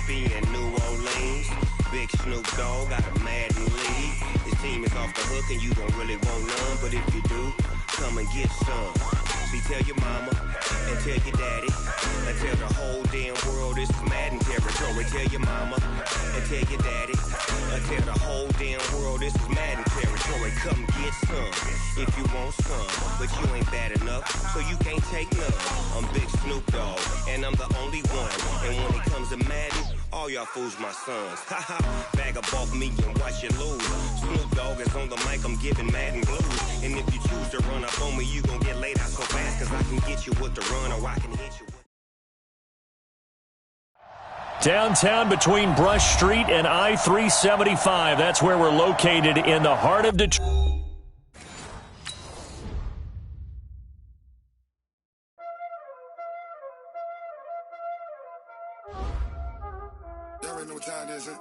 Mississippi and New Orleans. Big Snoop Dogg got a Madden lead. His team is off the hook and you don't really want none, but if you do, come and get some. See, tell your mama and tell your daddy and tell the whole damn world this is Madden territory. Tell your mama and tell your daddy and tell the whole damn world this is Madden territory. Come get some if you want some, but you ain't bad enough, so you can't take none. I'm Big Snoop Dogg and I'm the only one, and when it comes to Madden, all y'all fools my sons. Haha, bag up off me and watch you lose. Snoop Dogg is on the mic, I'm giving Madden blues. And if you choose to run up on me, you gon' get laid out so fast, cause I can get you with the run or I can hit you with... Downtown between Brush Street and I-375. That's where we're located in the heart of Detroit. Y'all already know what time it is, huh?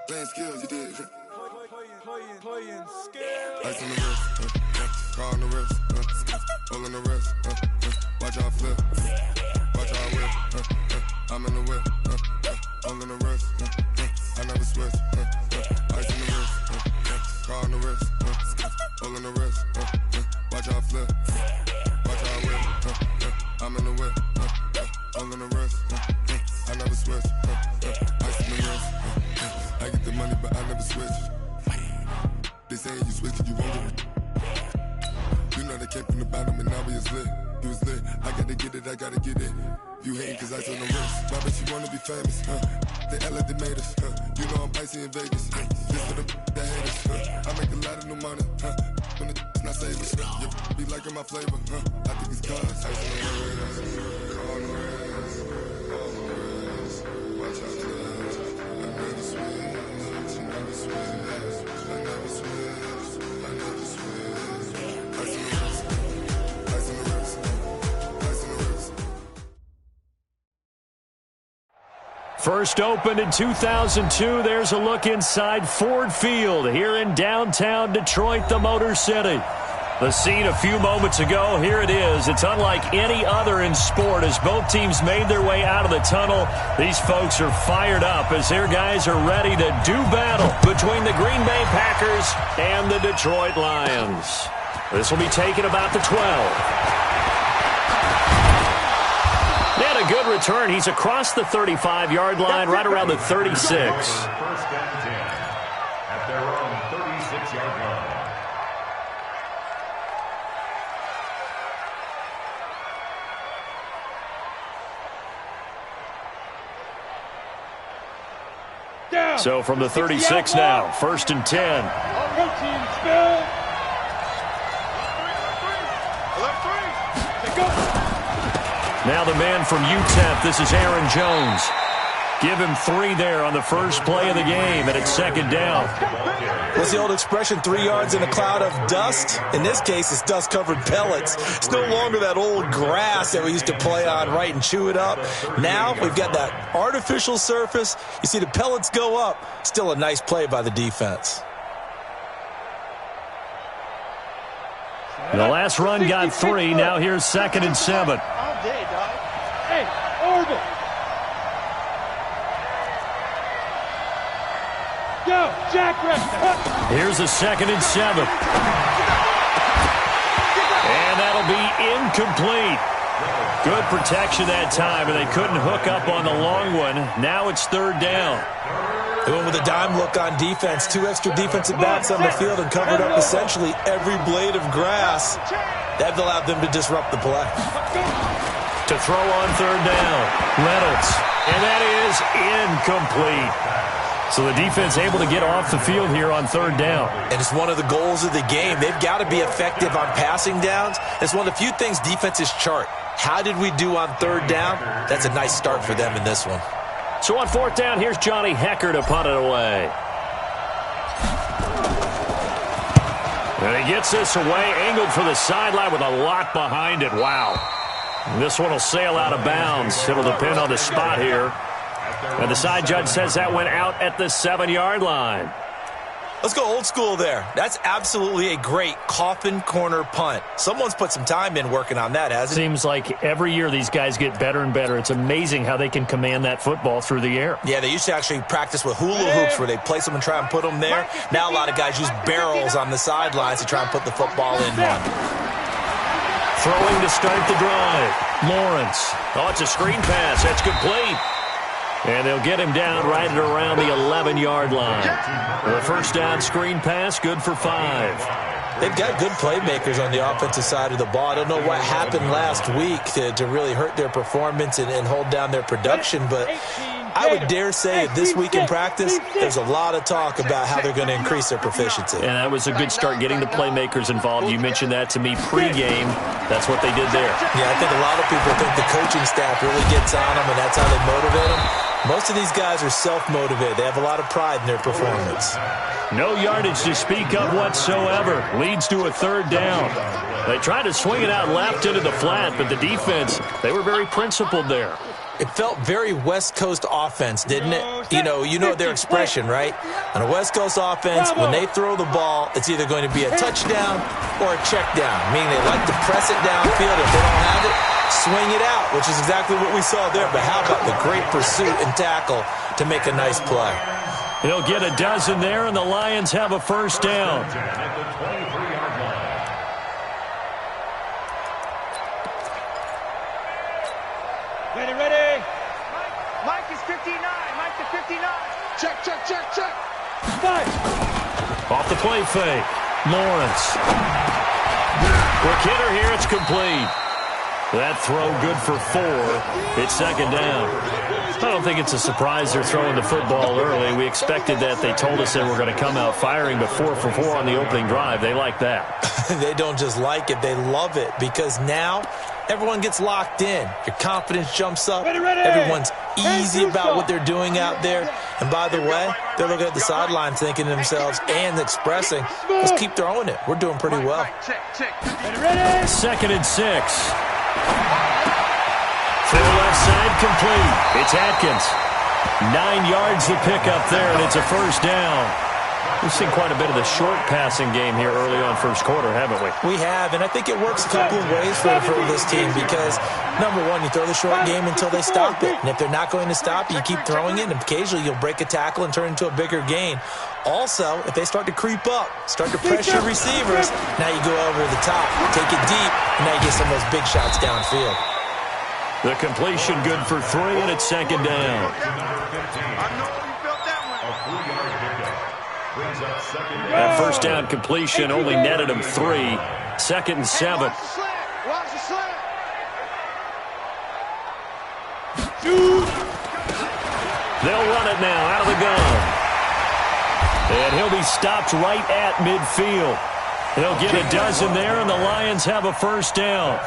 Playing skills, you did. Playing skills. Ice on the wrist, car on the wrist, hole in the wrist, watch out flip, watch out whip, I'm in the whip, hole in the wrist, I never switch, ice on the wrist, car on the wrist, hole in the wrist, watch out flip, watch out whip, I'm in the whip, hole in the wrist, I never switch, ice on the wrist, I get the money but I never switch. They saying you switch 'cause you won't get it. You know they came from the bottom and now we is lit. You was lit, I gotta get it, I gotta get it. You hating 'cause ice on the wrist. Why bet you wanna be famous, They act like they made us, You know I'm icy in Vegas, Just for the that hate us, I make a lot of new money, When the not savers, You be liking my flavor, I think it's cause ice on the wrist, on the wrist, on the wrist. Watch out, cuz I never switch, I never switch. First opened in 2002. There's a look inside Ford Field here in downtown Detroit, the Motor City. The scene a few moments ago, here it is. It's unlike any other in sport as both teams made their way out of the tunnel. These folks are fired up as their guys are ready to do battle between the Green Bay Packers and the Detroit Lions. This will be taken about the 12. They had a good return. He's across the 35-yard line, right around the 36. First and 10 at their own 36-yard line. So from the 36 now, first and 10. Now the man from UTEP, this is Aaron Jones. Give him 3 there on the first play of the game, and it's second down. What's the old expression, 3 yards in a cloud of dust? In this case, it's dust-covered pellets. It's no longer that old grass that we used to play on, right, and chew it up. Now we've got that artificial surface. You see the pellets go up. Still a nice play by the defense. The last run got 3. Now here's second and 7. Hey, Orville. Go, Jack. Here's a second and 7. And that'll be incomplete. Good protection that time, and they couldn't hook up on the long one. Now it's third down. They went with a dime look on defense. 2 extra defensive backs on the field and covered up essentially every blade of grass. That allowed them to disrupt the play. To throw on third down, Reynolds. And that is incomplete. So the defense able to get off the field here on third down. And it's one of the goals of the game. They've got to be effective on passing downs. It's one of the few things defenses chart. How did we do on third down? That's a nice start for them in this one. So on fourth down, here's Johnny Hecker to punt it away. And he gets this away, angled for the sideline with a lot behind it. Wow. This one will sail out of bounds. It'll depend on the spot here. And the side judge says that went out at the 7-yard line. Let's go old school there. That's absolutely a great coffin corner punt. Someone's put some time in working on that, hasn't it? Seems like every year these guys get better and better. It's amazing how they can command that football through the air. Yeah, they used to actually practice with hula hoops where they place them and try and put them there. Now a lot of guys use barrels on the sidelines to try and put the football in one. Throwing to start the drive. Lawrence. Oh, it's a screen pass. That's complete. And they'll get him down right at around the 11-yard line. The first down screen pass, good for 5. They've got good playmakers on the offensive side of the ball. I don't know what happened last week to really hurt their performance and hold down their production, but I would dare say that this week in practice, there's a lot of talk about how they're going to increase their proficiency. And that was a good start, getting the playmakers involved. You mentioned that to me pregame. That's what they did there. Yeah, I think a lot of people think the coaching staff really gets on them, and that's how they motivate them. Most of these guys are self-motivated. They have a lot of pride in their performance. No yardage to speak of whatsoever. Leads to a third down. They tried to swing it out left into the flat, but the defense, they were very principled there. It felt very West Coast offense, didn't it? You know their expression, right? On a West Coast offense, when they throw the ball, it's either going to be a touchdown or a check down, meaning they like to press it downfield. If they don't have it, swing it out, which is exactly what we saw there. But how about the great pursuit and tackle to make a nice play? He'll get a dozen there, and the Lions have a first down. Ready. Mike is 59. Mike to 59. Check. 5. Off the play fake. Lawrence. Quick hitter here. It's complete. That throw good for 4. It's second down. I don't think it's a surprise they're throwing the football early. We expected that. They told us they were going to come out firing, but 4 for 4 on the opening drive. They like that. They don't just like it. They love it because now everyone gets locked in. Your confidence jumps up. Everyone's easy about what they're doing out there. And by the way, they're looking at the sideline thinking to themselves and expressing, let's keep throwing it. We're doing pretty well. Second and 6. Throw left side complete. It's Atkins. 9 yards to pick up there, and it's a first down. We've seen quite a bit of the short passing game here early on first quarter, haven't we? We have, and I think it works a couple of ways for this team because, number one, you throw the short game until they stop it. And if they're not going to stop it, you keep throwing it, and occasionally you'll break a tackle and turn into a bigger gain. Also, if they start to creep up, start to pressure receivers, now you go over the top, take it deep, and now you get some of those big shots downfield. The completion good for 3, and it's second down. That first down completion only netted him 3. Second and 7. Watch the slant. They'll run it now out of the gun. And he'll be stopped right at midfield. They'll get a dozen there, and the Lions have a first down.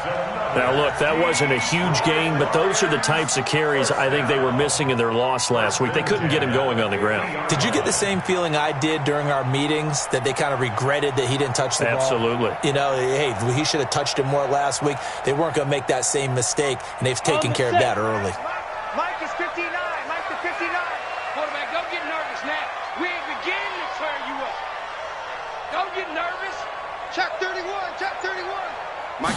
Now, look, that wasn't a huge gain, but those are the types of carries I think they were missing in their loss last week. They couldn't get him going on the ground. Did you get the same feeling I did during our meetings, that they kind of regretted that he didn't touch the ball? Absolutely. You know, hey, he should have touched it more last week. They weren't going to make that same mistake, and they've taken care of that early. Mike is 59. Mike to 59. Quarterback, don't get nervous now. We ain't beginning to turn you up. Don't get nervous. Check 31. Check 31. Mike,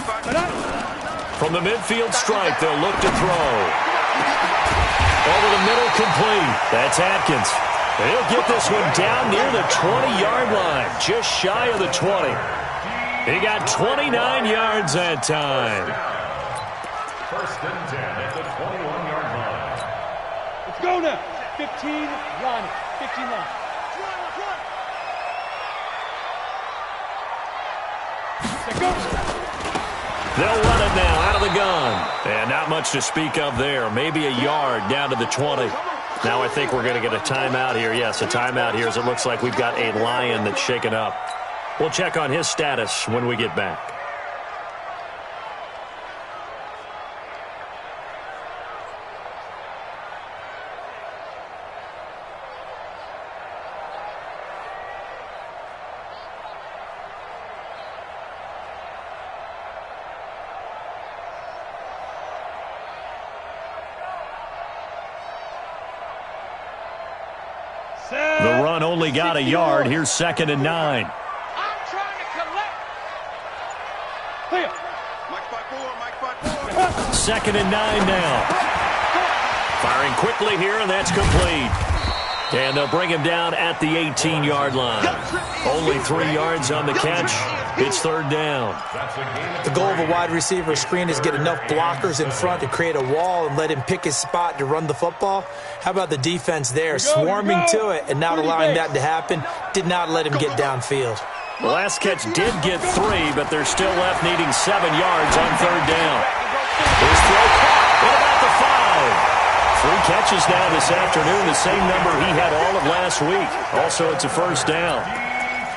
from the midfield stripe, they'll look to throw. Over the middle, complete. That's Atkins. He'll get this one down near the 20-yard line, just shy of the 20. He got 29 yards that time. First and 10 at the 21-yard line. Let's go now. 15 line. 15 line. They'll run it now out of the gun. And not much to speak of there. Maybe a yard down to the 20. Now I think we're going to get a timeout here. Yes, a timeout here as it looks like we've got a Lion that's shaken up. We'll check on his status when we get back. The run run only got a yard. Here's 2nd and 9. I'm trying to collect. Clear. Mike 5-4. 2nd and 9 now. Firing quickly here, and that's complete. And they'll bring him down at the 18-yard line. Only 3 yards on the catch. It's 3rd down. The goal of a wide receiver screen is get enough blockers in front to create a wall and let him pick his spot to run the football. How about the defense there, swarming to it and not allowing that to happen? Did not let him get downfield. The last catch did get 3, but they're still left needing 7 yards on 3rd down. His throw caught. What about the 5? 3 catches now this afternoon, the same number he had all of last week. Also, it's a 1st down.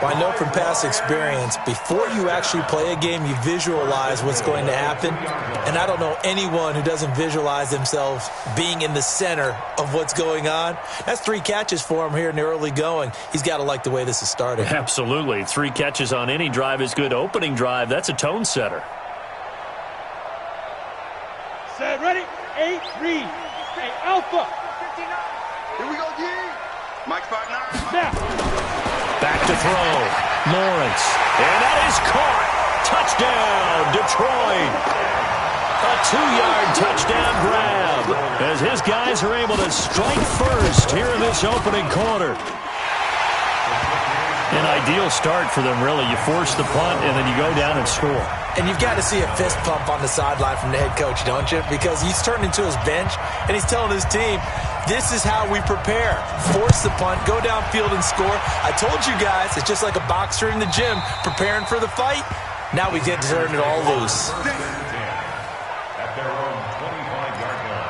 Well, I know from past experience, before you actually play a game, you visualize what's going to happen. And I don't know anyone who doesn't visualize themselves being in the center of what's going on. That's 3 catches for him here in the early going. He's got to like the way this is started. Absolutely. 3 catches on any drive is good. Opening drive, that's a tone setter. Set, ready, 8-3. Hey, Alpha. 59. Here we go, G. Mike 5-9. Now. Back to throw. Lawrence. And that is caught. Touchdown, Detroit. A 2-yard touchdown grab as his guys are able to strike first here in this opening quarter. An ideal start for them, really. You force the punt, and then you go down and score. And you've got to see a fist pump on the sideline from the head coach, don't you? Because he's turned into his bench, and he's telling his team, this is how we prepare. Force the punt, go downfield and score. I told you guys, it's just like a boxer in the gym preparing for the fight. Now we get to turn it all loose. At their own 25-yard line.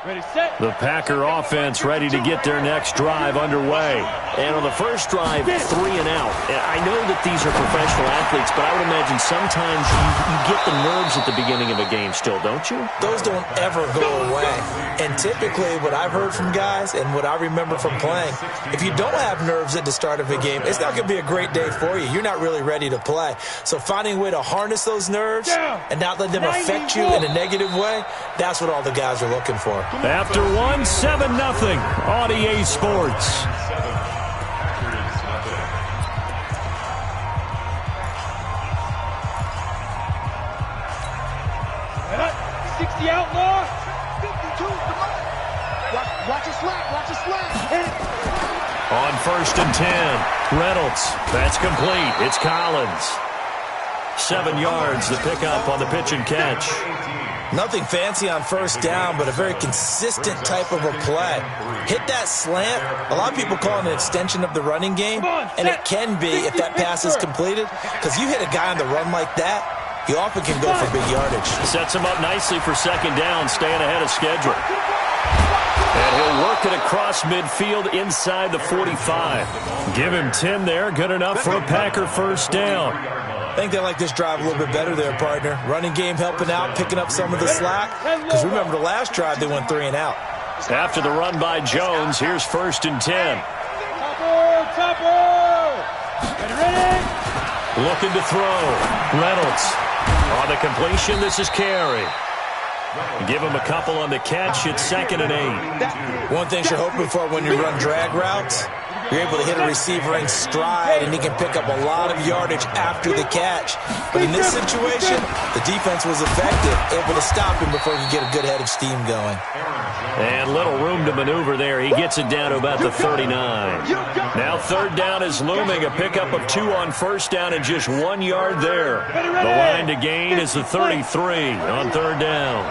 Ready, set. The Packer offense ready to get their next drive underway. And on the first drive, 3 and out. I know that these are professional athletes, but I would imagine sometimes you get the nerves at the beginning of a game still, don't you? Those don't ever go away. And typically what I've heard from guys and what I remember from playing, if you don't have nerves at the start of a game, it's not going to be a great day for you. You're not really ready to play. So finding a way to harness those nerves and not let them affect you in a negative way, that's what all the guys are looking for. After 1, 7-0 on EA Sports. 60 outlaw. 52. Come on. Watch it slap. Watch it slap. On 1st and 10, Reynolds. That's complete. It's Collins. 7 yards, the pickup on the pitch and catch. Nothing fancy on 1st down, but a very consistent type of a play. Hit that slant. A lot of people call it an extension of the running game, and it can be if that pass is completed, because you hit a guy on the run like that, you often can go for big yardage. Sets him up nicely for 2nd down, staying ahead of schedule. And he'll work it across midfield inside the 45. Give him 10 there, good enough for a Packer 1st down. I think they like this drive a little bit better there, partner. Running game helping out, picking up some of the slack. Because remember the last drive, they went 3 and out. After the run by Jones, here's 1st and 10. Topper! Ready? Looking to throw. Reynolds. On the completion, this is Carey. Give him a couple on the catch. It's 2nd and 8. One thing you're hoping for when you run drag routes, you're able to hit a receiver in stride, and he can pick up a lot of yardage after the catch. But in this situation, the defense was effective, able to stop him before he could get a good head of steam going. And little room to maneuver there. He gets it down to about the 39. Now 3rd down is looming. A pickup of 2 on 1st down and just 1 yard there. The line to gain is the 33 on 3rd down.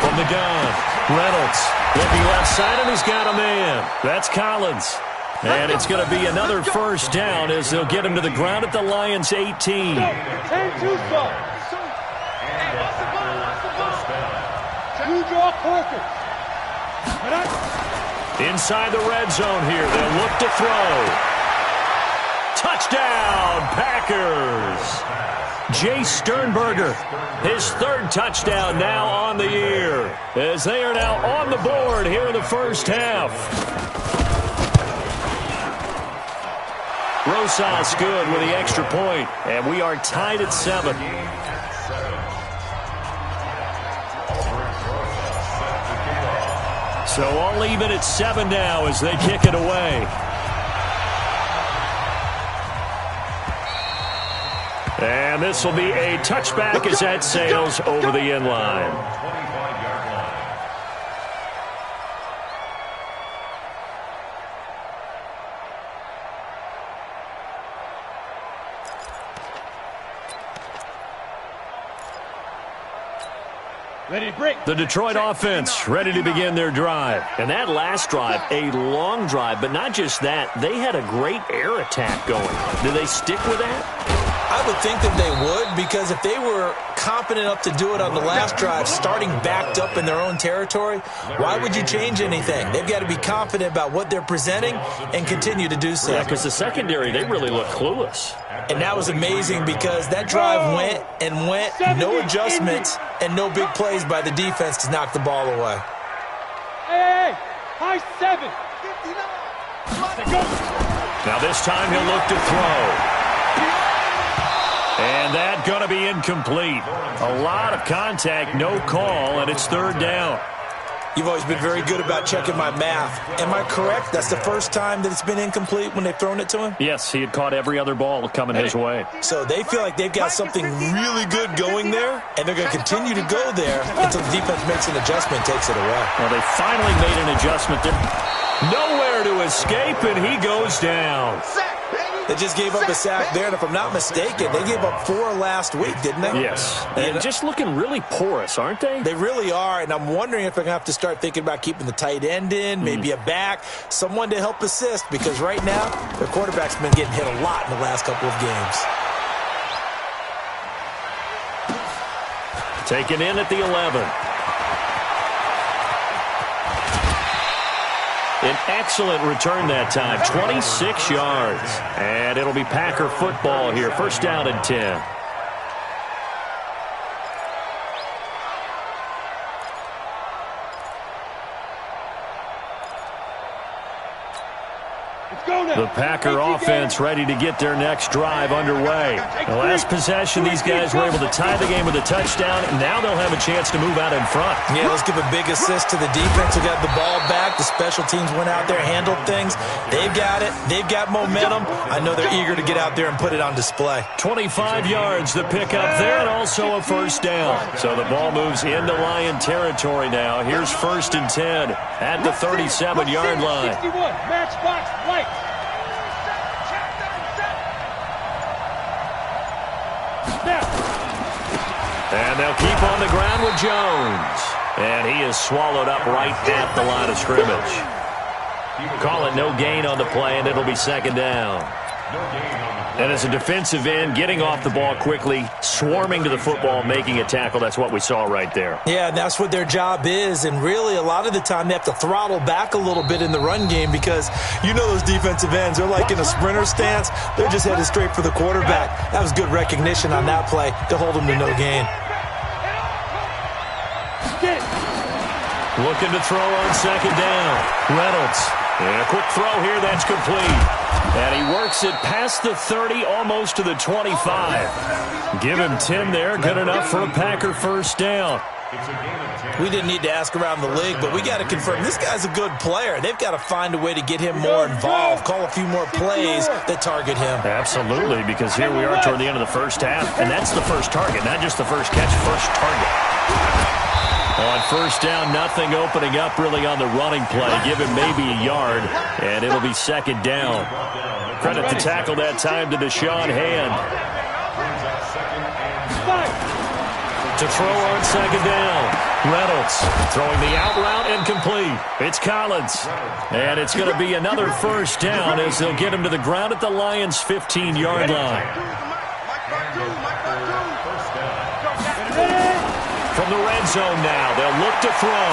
From the gun, Reynolds looking left side, and he's got a man. That's Collins. And it's going to be another 1st down as they'll get him to the ground at the Lions' 18. 10-2 zone. You draw Corker. Inside the red zone here. They'll look to throw. touchdown, Packers. Jay Sternberger, his third touchdown now on the year, as they are now on the board here in the first half. Rosas good with the extra point, and we are tied at 7. So all even at 7 now as they kick it away. And this will be a touchback as that sails over the end line. Ready to break. The Detroit offense ready to begin their drive. And that last drive, a long drive, but not just that. They had a great air attack going. Do they stick with that? I would think that they would, because if they were confident enough to do it on the last drive, starting backed up in their own territory, why would you change anything? They've got to be confident about what they're presenting and continue to do so. Yeah, because the secondary, they really look clueless. And that was amazing because that drive went and went, no adjustments, and no big plays by the defense to knock the ball away. Hey, high 7. 59. Now this time he'll look to throw. And that's going to be incomplete. A lot of contact, no call, and it's third down. You've always been very good about checking my math. Am I correct? That's the first time that it's been incomplete when they've thrown it to him? Yes, he had caught every other ball coming his way. So they feel like they've got something really good going there, and they're going to continue to go there until the defense makes an adjustment and takes it away. Well, they finally made an adjustment. They're nowhere to escape, and he goes down. They just gave up a sack there, and if I'm not mistaken, they gave up 4 last week, didn't they? Yes. And just looking really porous, aren't they? They really are, and I'm wondering if they're going to have to start thinking about keeping the tight end in, maybe a back, someone to help assist, because right now, their quarterback's been getting hit a lot in the last couple of games. Taken in at the 11. An excellent return that time, 26 yards. And it'll be Packer football here, first down and 10. The Packer offense ready to get their next drive underway. The last possession, these guys were able to tie the game with a touchdown. Now they'll have a chance to move out in front. Yeah, let's give a big assist to the defense who got the ball back. The special teams went out there, handled things. They've got it. They've got momentum. I know they're eager to get out there and put it on display. 25 yards the pickup there, and also a first down. So the ball moves into Lion territory now. Here's first and 10 at the 37-yard line. 61, matchbox white. And they'll keep on the ground with Jones. And he is swallowed up right at the line of scrimmage. Call it no gain on the play, and it'll be second down. And as a defensive end, getting off the ball quickly, swarming to the football, making a tackle, that's what we saw right there. Yeah, and that's what their job is. And really, a lot of the time, they have to throttle back a little bit in the run game because you know those defensive ends, they're like in a sprinter stance. They're just headed straight for the quarterback. That was good recognition on that play to hold them to no gain. Looking to throw on second down. Reynolds. And a quick throw here, that's complete. And he works it past the 30, almost to the 25. Give him 10 there, good enough for a Packer first down. We didn't need to ask around the league, but we got to confirm this guy's a good player. They've got to find a way to get him more involved, call a few more plays that target him. Absolutely, because here we are toward the end of the first half, and that's the first target, not just the first catch, first target. On first down, nothing opening up really on the running play. Give him maybe a yard, and it'll be second down. Credit the tackle that time to Deshaun Hand. To throw on second down. Reynolds throwing the out route incomplete. It's Collins. And it's going to be another first down as they'll get him to the ground at the Lions' 15-yard line. From the red zone now, they'll look to throw.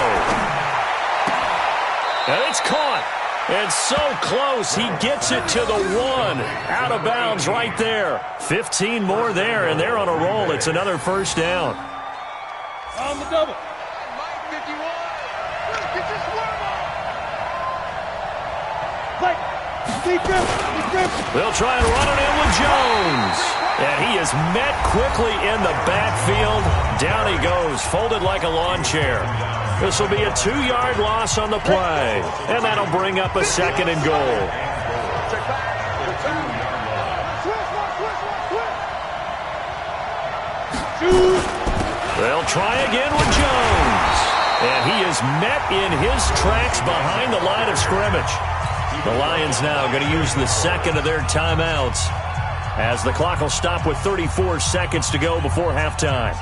And it's caught. And so close, he gets it to the 1. Out of bounds right there. 15 more there, and they're on a roll. It's another first down. On the double. Mike 51. Get your swerve on. Like, deep. They'll try and run it in with Jones. And he is met quickly in the backfield. Down he goes, folded like a lawn chair. This will be a 2-yard loss on the play. And that'll bring up a 2nd and goal. They'll try again with Jones. And he is met in his tracks behind the line of scrimmage. The Lions now going to use the 2nd of their timeouts, as the clock will stop with 34 seconds to go before halftime.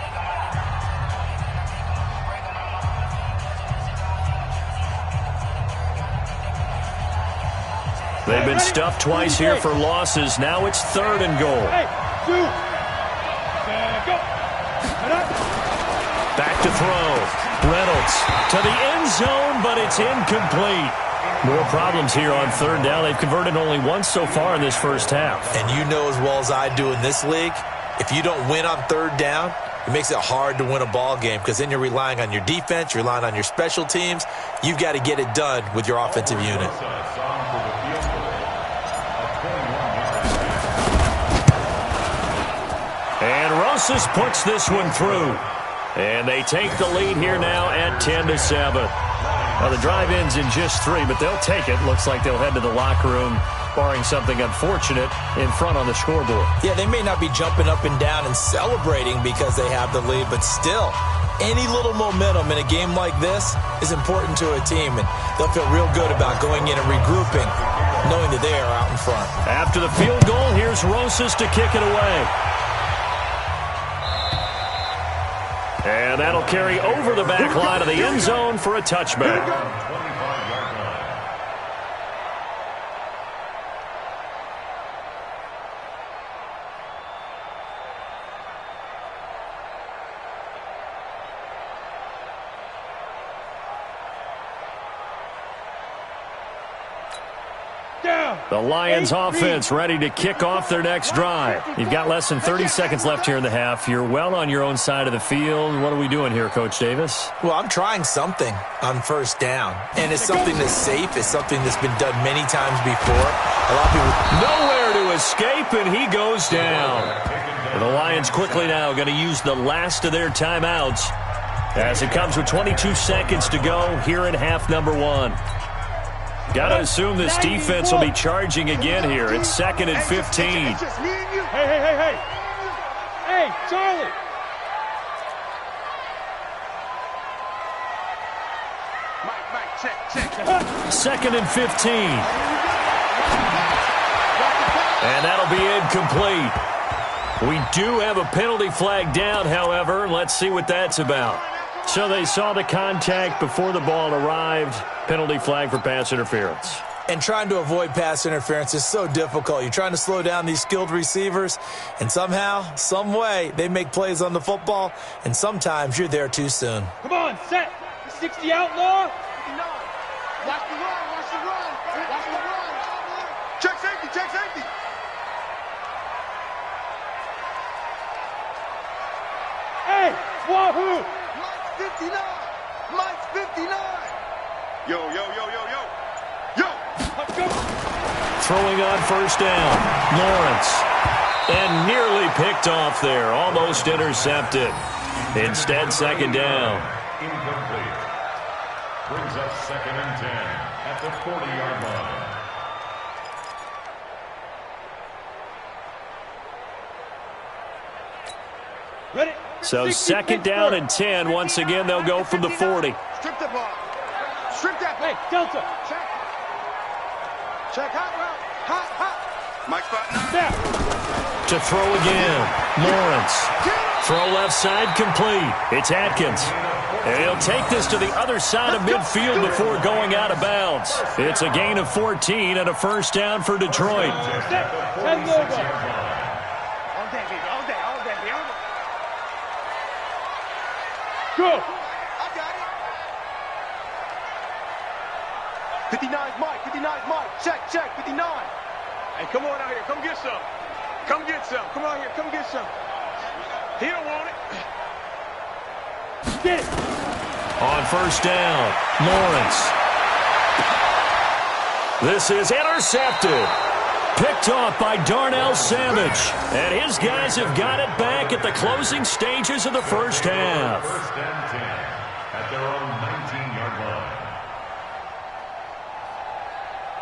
They've been stuffed twice here for losses. Now it's 3rd and goal. Back to throw. Reynolds to the end zone, but it's incomplete. More problems here on 3rd down. They've converted only once so far in this first half. And you know as well as I do in this league, if you don't win on 3rd down, it makes it hard to win a ball game because then you're relying on your defense, you're relying on your special teams. You've got to get it done with your offensive unit. And Rosas puts this one through. And they take the lead here now at 10-7. Now, the drive ends in just 3, but they'll take it. Looks like they'll head to the locker room, barring something unfortunate, in front on the scoreboard. Yeah, they may not be jumping up and down and celebrating because they have the lead, but still, any little momentum in a game like this is important to a team, and they'll feel real good about going in and regrouping, knowing that they are out in front. After the field goal, here's Rosas to kick it away. And that'll carry over the back line of the end zone for a touchback. The Lions offense ready to kick off their next drive. You've got less than 30 seconds left here in the half. You're well on your own side of the field. What are we doing here, Coach Davis? Well, I'm trying something on 1st down. And it's something that's safe. It's something that's been done many times before. A lot of people... Nowhere to escape, and he goes down. And the Lions quickly now going to use the last of their timeouts as it comes with 22 seconds to go here in half number 1. Got to assume this defense will be charging again here. It's 2nd and 15. Hey, Charlie. Mike, check. 2nd and 15. And that'll be incomplete. We do have a penalty flag down, however. Let's see what that's about. So they saw the contact before the ball arrived. Penalty flag for pass interference. And trying to avoid pass interference is so difficult. You're trying to slow down these skilled receivers, and somehow, some way, they make plays on the football, and sometimes you're there too soon. Come on, set. 60 outlaw. Watch the run. Check safety. Hey, wahoo. Mike's 59. Yo. Let's go. Throwing on 1st down. Lawrence. And nearly picked off there. Almost intercepted. Instead, 2nd down. Incomplete. Brings up 2nd and 10 at the 40-yard line. Ready? So 2nd down and 10. Once again, they'll go from the 40. Strip the ball. Strip that. Hey, Delta. Check hot route. Hot. Mike spot now. Snap. To throw again. Lawrence. Throw left side complete. It's Atkins. And he'll take this to the other side of midfield before going out of bounds. It's a gain of 14 and a 1st down for Detroit. Step. 10 logo. All day. Go. I got it. 59's Mike. 59's Mike. Check, 59. Hey, come on out here. Come get some. Come get some. Come on here. Come get some. He don't want it. Get it. On first down, Lawrence. This is intercepted. Picked off by Darnell Savage. And his guys have got it back at the closing stages of the first half. First and 10 at their own 19-yard line.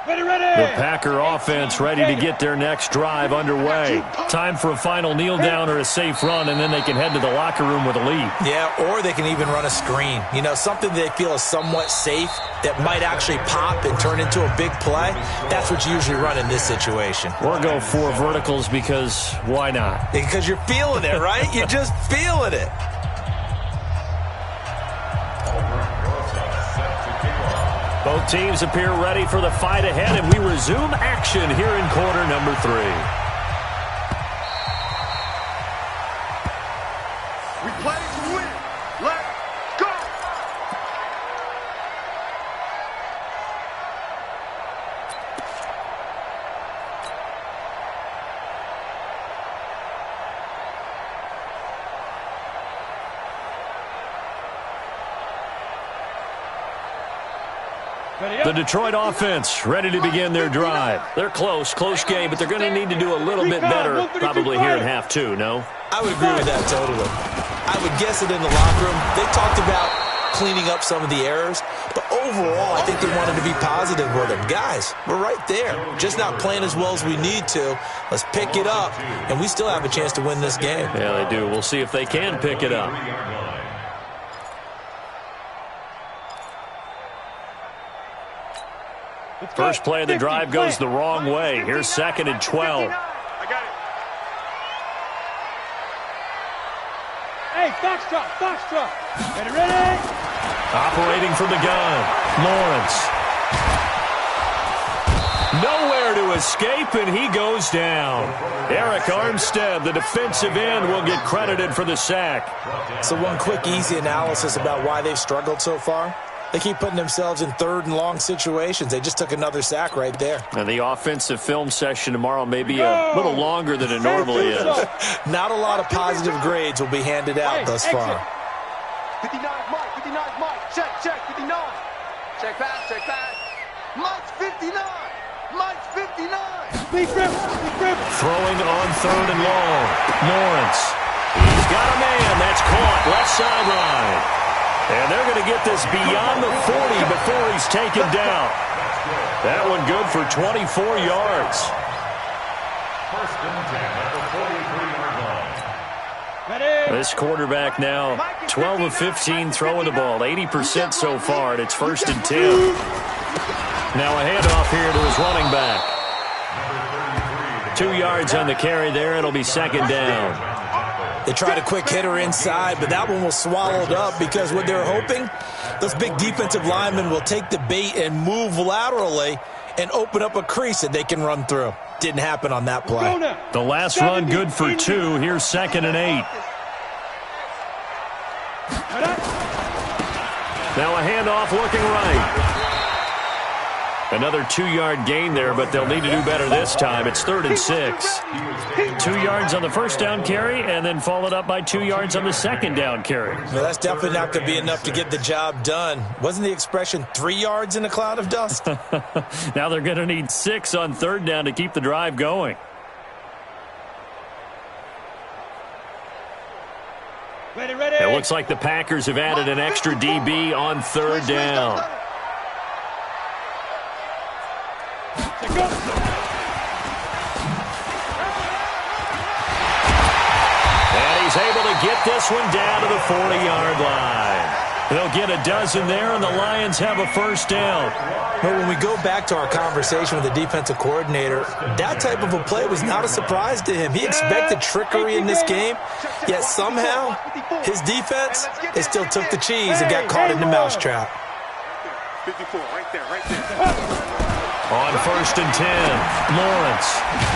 Ready, ready. The Packer offense ready to get their next drive underway. Time for a final kneel down or a safe run, and then they can head to the locker room with a lead. Yeah, or they can even run a screen. You know, something they feel is somewhat safe that might actually pop and turn into a big play. That's what you usually run in this situation. Or go 4 verticals because why not? Because you're feeling it, right? You're just feeling it. Both teams appear ready for the fight ahead, and we resume action here in quarter number 3. We play to win. Let's go. The Detroit offense ready to begin their drive. They're close game, but they're going to need to do a little bit better probably here in half 2, no? I would agree with that totally. I would guess it in the locker room. They talked about cleaning up some of the errors, but overall, I think they wanted to be positive with them. Guys, we're right there. Just not playing as well as we need to. Let's pick it up, and we still have a chance to win this game. Yeah, they do. We'll see if they can pick it up. First play of the drive goes the wrong way. Here's 2nd and 12. I got it. Hey, foxtrot. Ready, ready. Operating from the gun, Lawrence. Nowhere to escape, and he goes down. Eric Armstead, the defensive end, will get credited for the sack. So one quick, easy analysis about why they've struggled so far. They keep putting themselves in 3rd and long situations. They just took another sack right there. And the offensive film session tomorrow may be a little longer than it normally is. Not a lot of positive grades will be handed out thus far. 59's Mike. Check, 59. Check pass. Mike's 59. Big grip. Throwing on 3rd and long. Lawrence. He's got a man. That's caught. Left sideline. And they're going to get this beyond the 40 before he's taken down. That one good for 24 yards. First and 10 at the 43-yard line. This quarterback now 12 of 15 throwing the ball, 80% so far, and it's 1st and 10. Now a handoff here to his running back. 2 yards on the carry there. It'll be 2nd down. They tried a quick hitter inside, but that one was swallowed up because what they're hoping, those big defensive linemen will take the bait and move laterally and open up a crease that they can run through. Didn't happen on that play. The last run good for 2. Here's 2nd and 8. Now a handoff looking right. Another 2-yard gain there, but they'll need to do better this time. It's 3rd and 6. 2 yards on the first down carry, and then followed up by 2 yards on the second down carry. Well, that's definitely not going to be enough to get the job done. Wasn't the expression 3 yards in a cloud of dust? Now they're going to need 6 on 3rd down to keep the drive going. Ready. It looks like the Packers have added an extra DB on 3rd down. And he's able to get this one down to the 40-yard line. They'll get a dozen there, and the Lions have a first down. But when we go back to our conversation with the defensive coordinator, that type of a play was not a surprise to him. He expected trickery in this game, yet somehow his defense, they still took the cheese and got caught in the mousetrap. 54, right there. On 1st and 10, Lawrence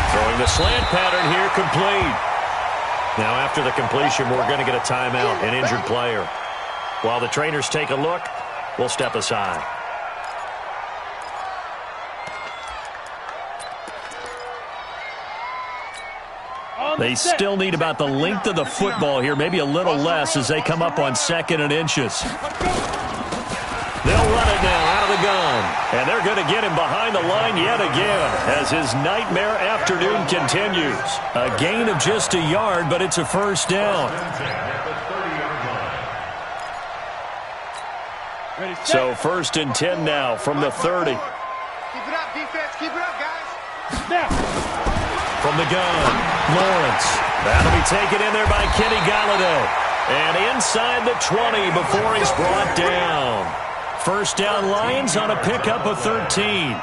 throwing the slant pattern here, complete. Now after the completion, we're going to get a timeout, an injured player. While the trainers take a look, we'll step aside. They still need about the length of the football here, maybe a little less as they come up on 2nd and inches. They'll run it now out of the gun. And they're going to get him behind the line yet again as his nightmare afternoon continues. A gain of just a yard, but it's a first down. So 1st and 10 now from the 30. Keep it up, defense. Keep it up, guys. From the gun, Lawrence. That'll be taken in there by Kenny Galladay. And inside the 20 before he's brought down. First down Lions on a pickup of 13.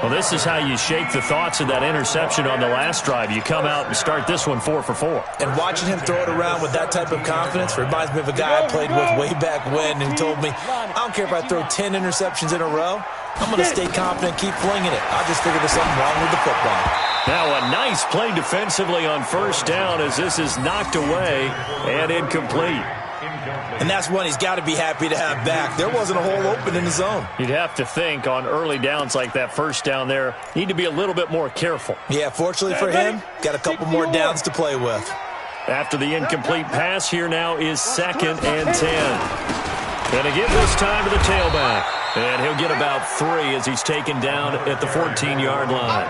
Well, this is how you shake the thoughts of that interception on the last drive. You come out and start this one 4 for 4. And watching him throw it around with that type of confidence reminds me of a guy I played with way back when, and he told me, I don't care if I throw 10 interceptions in a row. I'm going to stay confident, keep flinging it. I just figured there's something wrong with the football. Now a nice play defensively on first down as this is knocked away and incomplete. And that's one he's got to be happy to have back. There wasn't a hole open in the zone. You'd have to think on early downs like that first down there, need to be a little bit more careful. Yeah, fortunately for him, got a couple more downs to play with. After the incomplete pass, here now is 2nd and 10. And again this time to the tailback. And he'll get about 3 as he's taken down at the 14-yard line.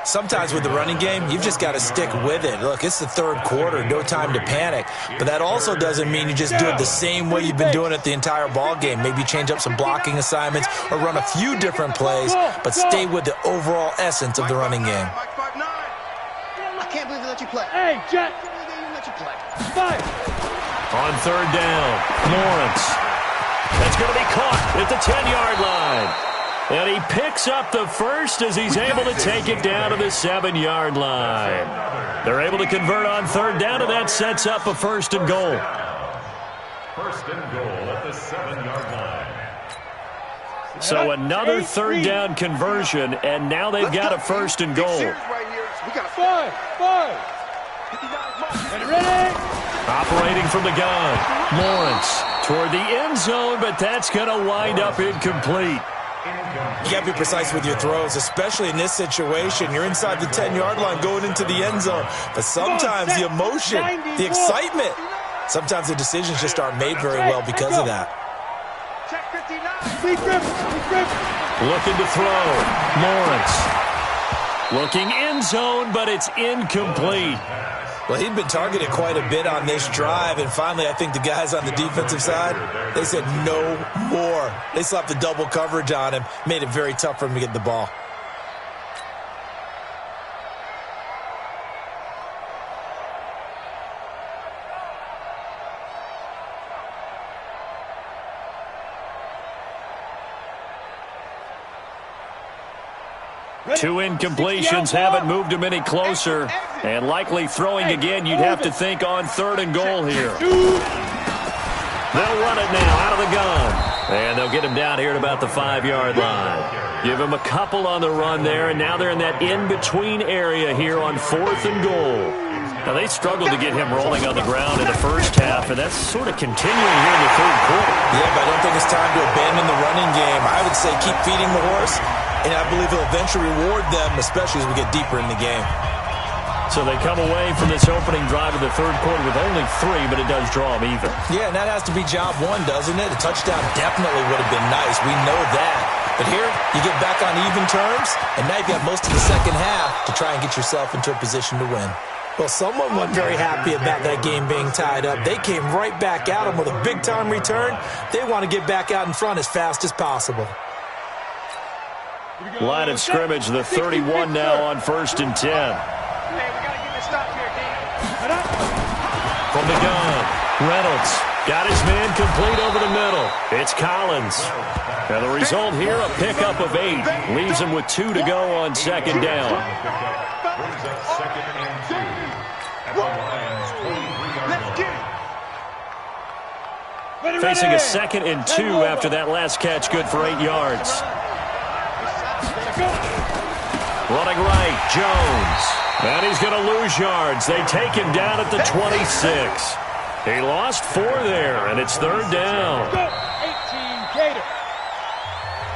Sometimes with the running game, you've just got to stick with it. Look, it's the 3rd quarter, no time to panic. But that also doesn't mean you just do it the same way you've been doing it the entire ball game. Maybe change up some blocking assignments or run a few different plays, but stay with the overall essence of the running game. I can't believe they let you play. Hey, Jet. I can't believe they even let you play. Fight. On 3rd down, Lawrence. That's going to be caught at the 10-yard line. And he picks up the first as he's able to take it down to the 7-yard line. They're able to convert on 3rd down, and that sets up a 1st and goal. 1st and goal at the 7-yard line. So another 3rd down conversion, and now they've got a 1st and goal. Five. Ready? Operating from the gun, Lawrence toward the end zone, but that's going to wind up incomplete. You got to be precise with your throws, especially in this situation. You're inside the 10-yard line going into the end zone. But sometimes the emotion, the excitement, sometimes the decisions just aren't made very well because of that. Check 59. Looking to throw. Lawrence. Looking end zone, but it's incomplete. Well, he'd been targeted quite a bit on this drive, and finally I think the guys on the defensive side, they said no more. They slapped the double coverage on him, made it very tough for him to get the ball. Two incompletions haven't moved him any closer. And likely throwing again, you'd have to think on 3rd and goal here. They'll run it now out of the gun. And they'll get him down here at about the 5-yard line. Give him a couple on the run there, and now they're in that in-between area here on 4th and goal. Now, they struggled to get him rolling on the ground in the first half, and that's sort of continuing here in the 3rd quarter. Yeah, but I don't think it's time to abandon the running game. I would say keep feeding the horse, and I believe he'll eventually reward them, especially as we get deeper in the game. So they come away from this opening drive of the 3rd quarter with only 3, but it does draw them even. Yeah, and that has to be job 1, doesn't it? A touchdown definitely would have been nice. We know that. But here, you get back on even terms, and now you've got most of the second half to try and get yourself into a position to win. Well, someone wasn't very happy about that game being tied up. They came right back at them with a big-time return. They want to get back out in front as fast as possible. Line of scrimmage, the 31 now on 1st and 10. Hey, we got to get this stop here, D. From the gun, Reynolds got his man complete over the middle. It's Collins. And the result here, a pickup of 8. Leaves him with 2 to go on 2nd down. Brings up 2nd and 2 at the Lions' 23-yard line. Facing a 2nd and 2 after that last catch, good for 8 yards. Running right, Jones. And he's going to lose yards. They take him down at the 26. He lost 4 there, and it's 3rd down.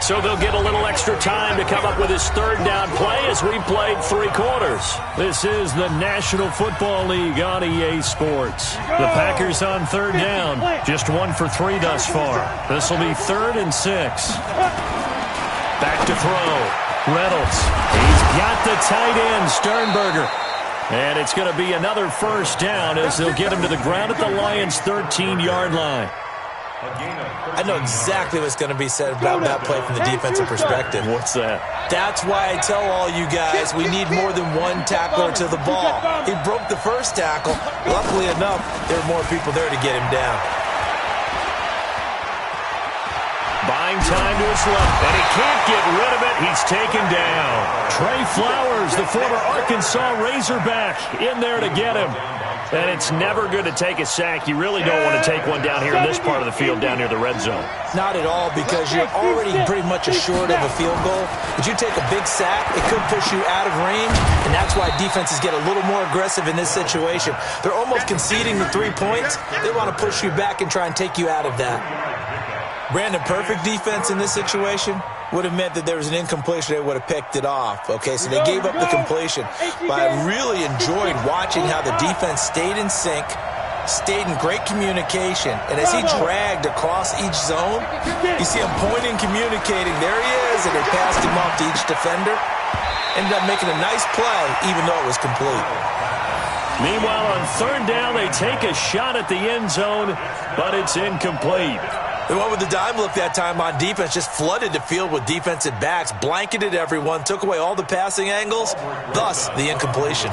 So they'll get a little extra time to come up with his third down play as we played 3 quarters. This is the National Football League on EA Sports. The Packers on third down. Just 1 for 3 thus far. This will be 3rd and 6. Back to throw. Reynolds. He's got the tight end, Sternberger. And it's going to be another first down as they'll get him to the ground at the Lions' 13-yard line. I know exactly what's going to be said about that play from the defensive perspective. What's that? That's why I tell all you guys we need more than one tackler to the ball. He broke the first tackle. Luckily enough, there were more people there to get him down. Buying time to his left, and he can't get rid of it. He's taken down. Trey Flowers, the former Arkansas Razorback, in there to get him. And it's never good to take a sack. You really don't want to take one down here in this part of the field, down near the red zone. Not at all, because you're already pretty much assured of a field goal. But you take a big sack, it could push you out of range, and that's why defenses get a little more aggressive in this situation. They're almost conceding the 3 points. They want to push you back and try and take you out of that. Brandon, perfect defense in this situation would have meant that there was an incompletion. They would have picked it off. Okay, so they gave up the completion. But I really enjoyed watching how the defense stayed in sync, stayed in great communication. And as he dragged across each zone, you see him pointing, communicating. There he is, and they passed him off to each defender. Ended up making a nice play, even though it was complete. Meanwhile, on third down, they take a shot at the end zone, but it's incomplete. The one with the dime look that time on defense just flooded the field with defensive backs, blanketed everyone, took away all the passing angles, thus the incompletion.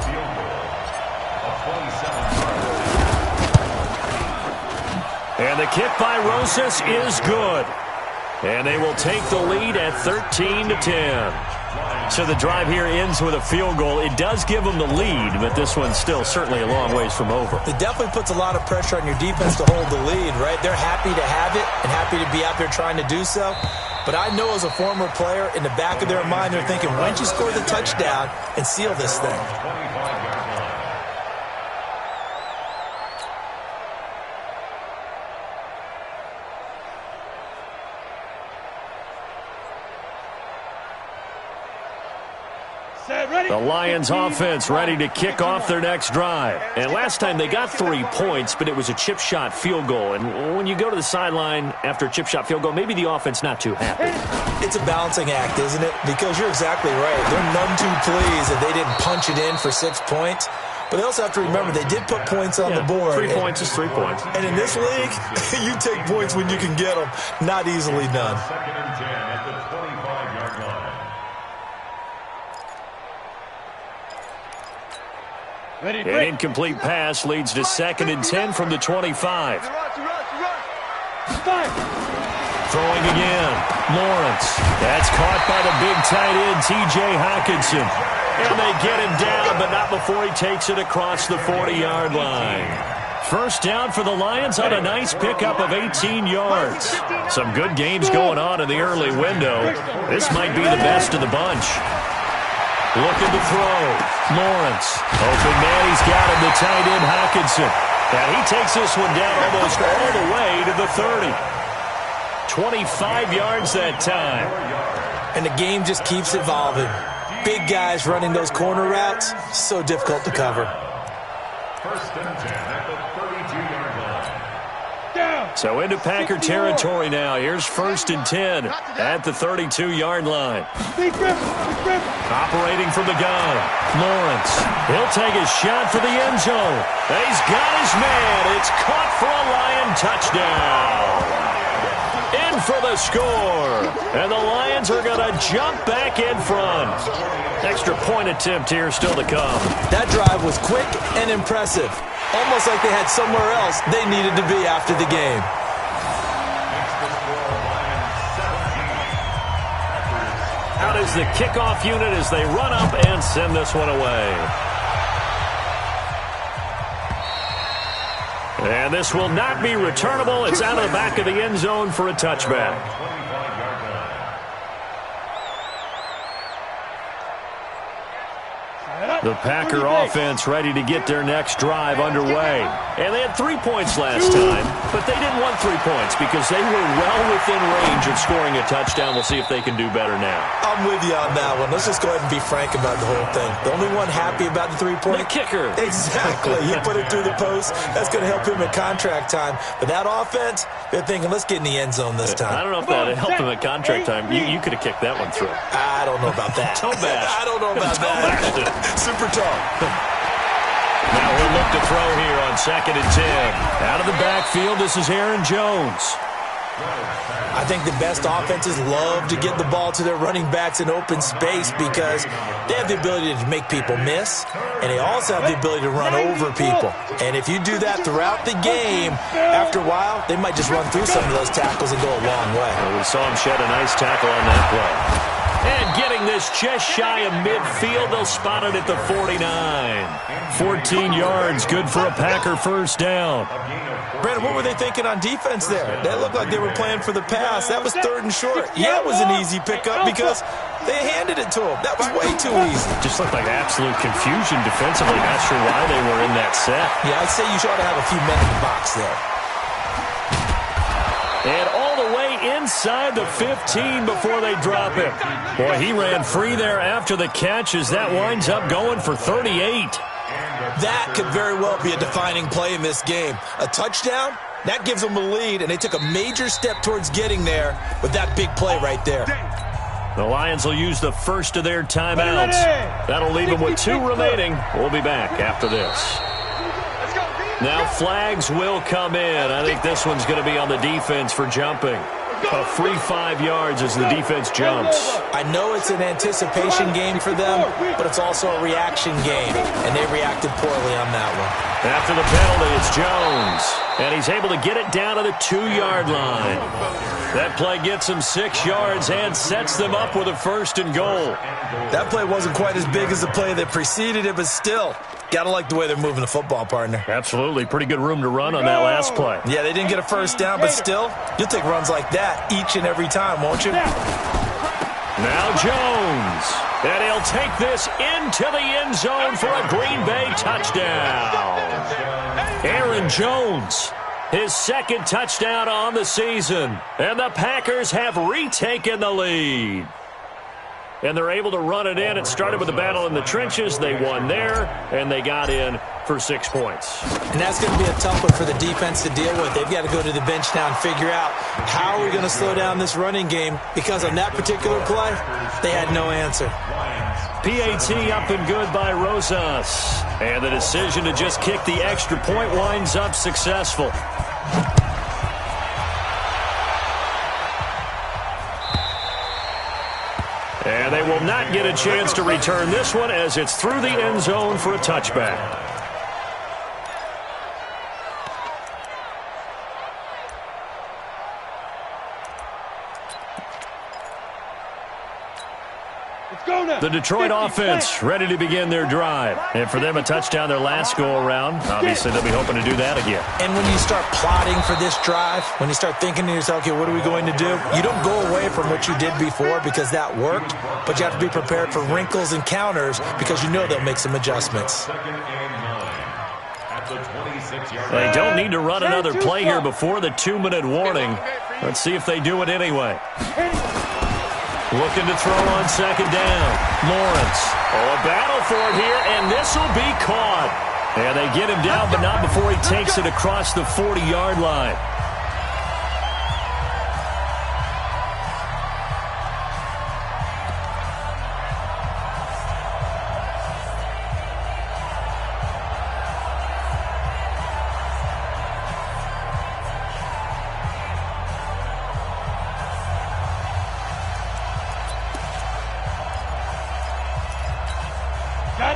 And the kick by Rosas is good. And they will take the lead at 13-10. So the drive here ends with a field goal. It does give them the lead, but this one's still certainly a long ways from over. It definitely puts a lot of pressure on your defense to hold the lead, right? They're happy to have it and happy to be out there trying to do so. But I know as a former player, in the back of their mind, they're thinking, why don't you score the touchdown and seal this thing? The Lions offense ready to kick off their next drive. And last time they got 3 points, but it was a chip shot field goal. And when you go to the sideline after a chip shot field goal, maybe the offense not too happy. It's a balancing act, isn't it? Because you're exactly right. They're none too pleased that they didn't punch it in for 6 points. But they also have to remember they did put points on the board. 3 points is 3 points. And in this league, you take points when you can get them. Not easily done. 2nd and 10 at the 25-yard line. An incomplete pass leads to 2nd and 10 from the 25. Throwing again. Lawrence. That's caught by the big tight end, T.J. Hockenson. And they get him down, but not before he takes it across the 40-yard line. First down for the Lions on a nice pickup of 18 yards. Some good games going on in the early window. This might be the best of the bunch. Looking to throw. Lawrence. Open man, he's got him, the tight end Hockenson. And he takes this one down almost all the way to the 30. 25 yards that time. And the game just keeps evolving. Big guys running those corner routes, so difficult to cover. 1st and 10 at the 32-yard line. So into Packer territory now. Here's 1st and 10 at the 32-yard line. Operating from the gun. Lawrence. He'll take a shot for the end zone. He's got his man. It's caught for a Lion touchdown. In for the score. And the Lions are going to jump back in front. Extra point attempt here still to come. That drive was quick and impressive. Almost like they had somewhere else they needed to be after the game. Out is the kickoff unit as they run up and send this one away. And this will not be returnable. It's out of the back of the end zone for a touchback. The Packer offense ready to get their next drive underway. And they had 3 points last time, but they didn't want 3 points because they were well within range of scoring a touchdown. We'll see if they can do better now. I'm with you on that one. Let's just go ahead and be frank about the whole thing. The only one happy about the three-point... The kicker. Exactly. He put it through the post. That's going to help him at contract time. But that offense, they're thinking, let's get in the end zone this time. I don't know if that helped him at contract time. You could have kicked that one through. I don't know about that. Toe bash. I don't know about that. Super tall. Now we'll look to throw here on 2nd and 10. Out of the backfield, this is Aaron Jones. I think the best offenses love to get the ball to their running backs in open space because they have the ability to make people miss, and they also have the ability to run over people. And if you do that throughout the game, after a while, they might just run through some of those tackles and go a long way. Well, we saw him shed a nice tackle on that play. And getting this just shy of midfield, they'll spot it at the 49. 14 yards, good for a Packer first down. Brandon, what were they thinking on defense there? That looked like they were playing for the pass. That was 3rd and short. Yeah, it was an easy pickup because they handed it to him. That was way too easy. Just looked like absolute confusion defensively. Not sure why they were in that set. Yeah, I'd say you ought to have a few men in the box there. And all the way inside the 15 before they drop him. Boy, he ran free there after the catch as that winds up going for 38. That could very well be a defining play in this game. A touchdown, that gives them a lead, and they took a major step towards getting there with that big play right there. The Lions will use the first of their timeouts. That'll leave them with 2 remaining. We'll be back after this. Now flags will come in. I think this one's going to be on the defense for jumping. A free 5 yards as the defense jumps. I know it's an anticipation game for them, but it's also a reaction game, and they reacted poorly on that one. After the penalty, it's Jones, and he's able to get it down to the 2-yard line. That play gets them 6 yards and sets them up with a 1st and goal. That play wasn't quite as big as the play that preceded it, but still, gotta like the way they're moving the football, partner. Absolutely. Pretty good room to run on that last play. Yeah, they didn't get a first down, but still, you'll take runs like that each and every time, won't you? Now Jones. And he'll take this into the end zone for a Green Bay touchdown. Aaron Jones, his 2nd touchdown on the season. And the Packers have retaken the lead. And they're able to run it in. It started with a battle in the trenches. They won there, and they got in for 6 points. And that's going to be a tough one for the defense to deal with. They've got to go to the bench now and figure out how are we going to slow down this running game, because on that particular play, they had no answer. PAT up and good by Rosas. And the decision to just kick the extra point winds up successful. And they will not get a chance to return this one as it's through the end zone for a touchback. The Detroit offense ready to begin their drive. And for them, a touchdown their last go-around. Obviously, they'll be hoping to do that again. And when you start plotting for this drive, when you start thinking to yourself, okay, what are we going to do? You don't go away from what you did before because that worked, but you have to be prepared for wrinkles and counters because you know they'll make some adjustments. They don't need to run another play here before the 2-minute warning. Let's see if they do it anyway. Looking to throw on 2nd down. Lawrence. Oh, a battle for it here, and this will be caught. And they get him down, but not before he takes it across the 40-yard line.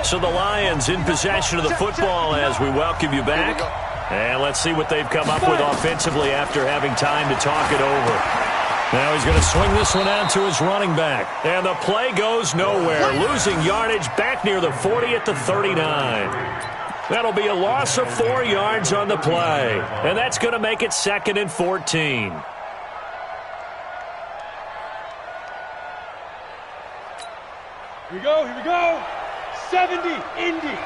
So the Lions in possession of the football as we welcome you back. And let's see what they've come up with offensively after having time to talk it over. Now he's going to swing this one out to his running back. And the play goes nowhere. Losing yardage back near the 40 at the 39. That'll be a loss of 4 yards on the play. And that's going to make it 2nd and 14. Here we go, here we go. 70, Indy.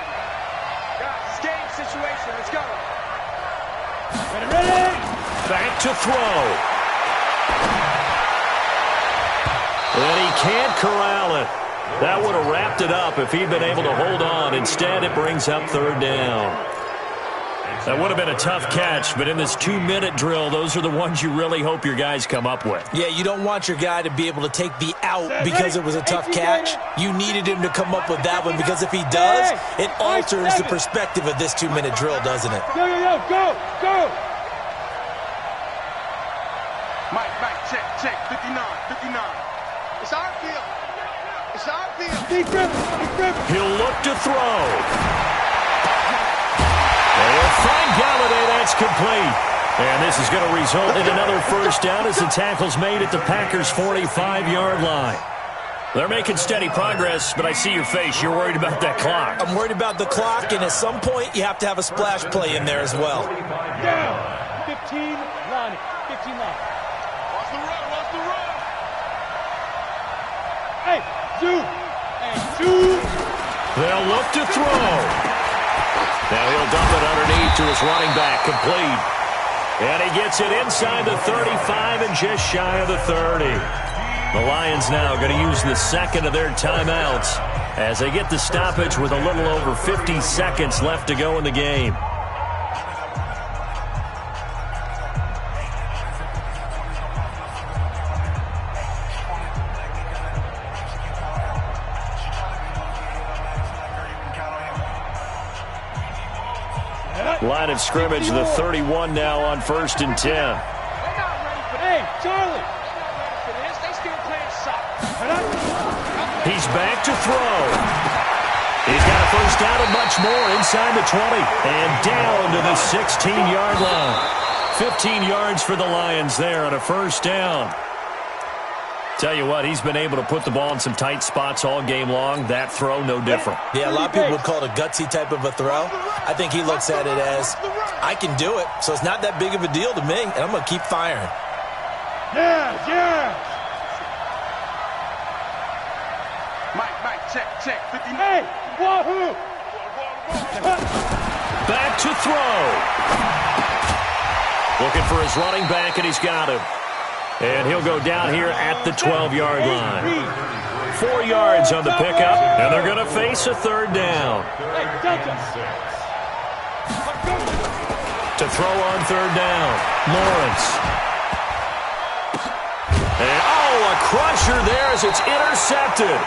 Guys, it's game situation. Let's go. Ready? Back to throw. And he can't corral it. That would have wrapped it up if he'd been able to hold on. Instead, it brings up third down. That would have been a tough catch, but in this 2-minute drill, those are the ones you really hope your guys come up with. Yeah, you don't want your guy to be able to take the out because it was a tough catch. You needed him to come up with that one because if he does, it alters the perspective of this 2-minute drill, doesn't it? Go, go! Mike, check. 59. It's our field. Deep grip. He'll look to throw. And find Galladay, that's complete. And this is going to result in another first down as the tackle's made at the Packers' 45-yard line. They're making steady progress, but I see your face. You're worried about that clock. I'm worried about the clock, and at some point, you have to have a splash play in there as well. Down. 15, line. 15 line. Watch the run. Hey, two. They'll look to throw. Now he'll dump it underneath to his running back, complete. And he gets it inside the 35 and just shy of the 30. The Lions now going to use the second of their timeouts as they get the stoppage with a little over 50 seconds left to go in the game. Line of scrimmage, the 31 now on 1st and 10. They're not ready for Hey, Charlie. this. They still playing soccer. He's back to throw. He's got a first down and much more inside the 20 and down to the 16-yard line. 15 yards for the Lions there on a first down. Tell you what, he's been able to put the ball in some tight spots all game long. That throw, no different. Yeah, a lot of people would call it a gutsy type of a throw. I think he looks at it as, I can do it, so it's not that big of a deal to me, and I'm going to keep firing. Yeah. Mike, check. 59. Hey, wahoo. Back to throw. Looking for his running back, and he's got him. And he'll go down here at the 12-yard line. 4 yards on the pickup, and they're going to face a third down. Hey, Delta. To throw on third down, Lawrence. And, a crusher there as it's intercepted.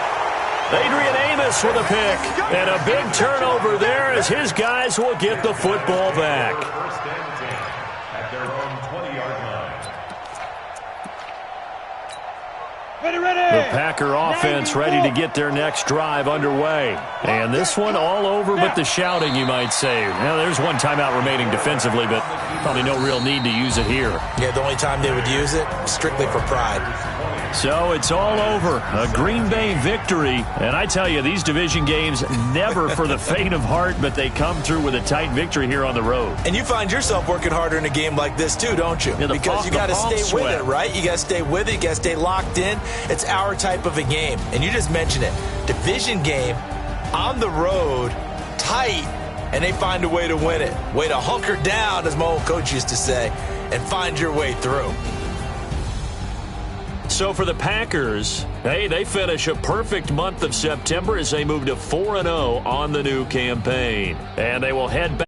Adrian Amos with a pick. And a big turnover there as his guys will get the football back. First and 10 at their own 20-yard line. The Packer offense ready to get their next drive underway. And this one all over but the shouting, you might say. Now, there's one timeout remaining defensively, but probably no real need to use it here. Yeah, the only time they would use it, strictly for pride. So it's all over. A Green Bay victory. And I tell you, these division games, never for the faint of heart, but they come through with a tight victory here on the road. And you find yourself working harder in a game like this too, don't you? Yeah, because you got to stay with it, right? You got to stay with it. You got to stay locked in. It's our type of a game. And you just mentioned it. Division game, on the road, tight, and they find a way to win it. Way to hunker down, as my old coach used to say, and find your way through. So for the Packers, hey, they finish a perfect month of September as they move to 4-0 on the new campaign. And they will head back.